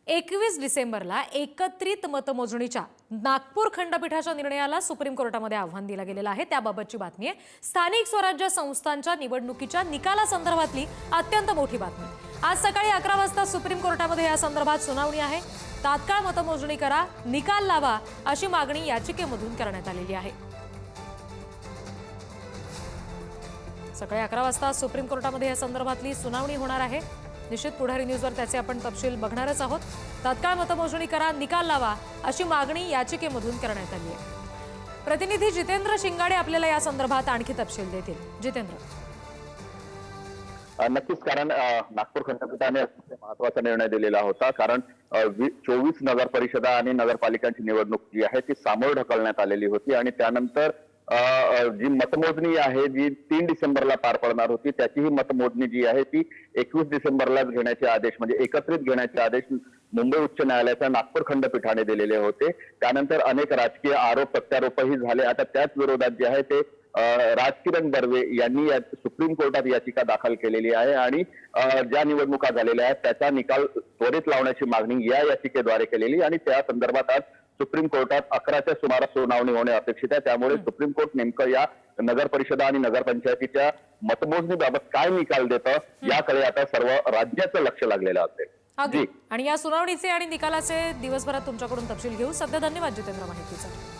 21 डिसेंबरला एकत्रित मतमोजणीच्या नागपूर खंडपीठाच्या निर्णयाला सुप्रीम कोर्टामध्ये आव्हान दिलं गेलेलं आहे। त्याबाबतची बातमी आहे। स्थानिक स्वराज्य संस्थांच्या निवडणुकीच्या निकालासंदर्भातली अत्यंत मोठी बातमी। आज सकाळी 11 वाजता सुप्रीम कोर्टामध्ये या संदर्भात सुनावणी आहे। तात्काळ मतमोजणी करा, निकाल लावा अशी मागणी याचिकेमधून करण्यात आलेली आहे। सकाळी 11 वाजता सुप्रीम कोर्टामध्ये या संदर्भातली सुनावणी होणार आहे। निश्चित पुढारी न्यूजवर त्याचे आपण तपशील बघणारच आहोत। तात्काळ मतमोजणी करा, निकाल लावा अशी मागणी याचिकेमधून करण्यात आली आहे। प्रतिनिधी जितेंद्र शिंगाडे आपल्याला या संदर्भात आणखी तपशील देतील। जितेंद्र, नक्कीच, कारण नागपूर खंडपीठाने महत्त्वाचा निर्णय दिलेला होता। कारण 24 नगर परिषदा आणि नगरपालिकांची निवडणूक जी आहे ती सामोर ढकलण्यात आलेली होती आणि त्यानंतर जी मतमोजणी आहे जी 3 डिसेंबरला पार पडणार होती त्याची ही मतमोजणी जी आहे ती 21 डिसेंबरलाच घेण्याचे आदेश, म्हणजे एकत्रित घेण्याचे आदेश मुंबई उच्च न्यायालयाच्या नागपूर खंडपीठाने दिलेले होते। त्यानंतर अनेक राजकीय आरोप प्रत्यारोपही झाले। आता त्याच विरोधात जे आहे ते राजकिरण बर्वे यांनी सुप्रीम कोर्टात याचिका दाखल केलेली आहे आणि ज्या निवडणुका झालेल्या आहेत त्याचा निकाल त्वरित लावण्याची मागणी या याचिकेद्वारे केलेली आणि त्या संदर्भात आज सुप्रीम कोर्टात 11च्या सुमारास सुनावणी होणे अपेक्षित आहे। त्यामुळे सुप्रीम कोर्ट नेमकं या नगर परिषदा आणि नगरपंचायतीच्या मतमोजणीबाबत काय निकाल देतं याकडे आता सर्व राज्याचं लक्ष लागलेलं असेल। आणि या सुनावणीचे आणि निकालाचे दिवसभरात तुमच्याकडून तपशील घेऊ। सध्या धन्यवाद जितेंद्र माहितीसाठी।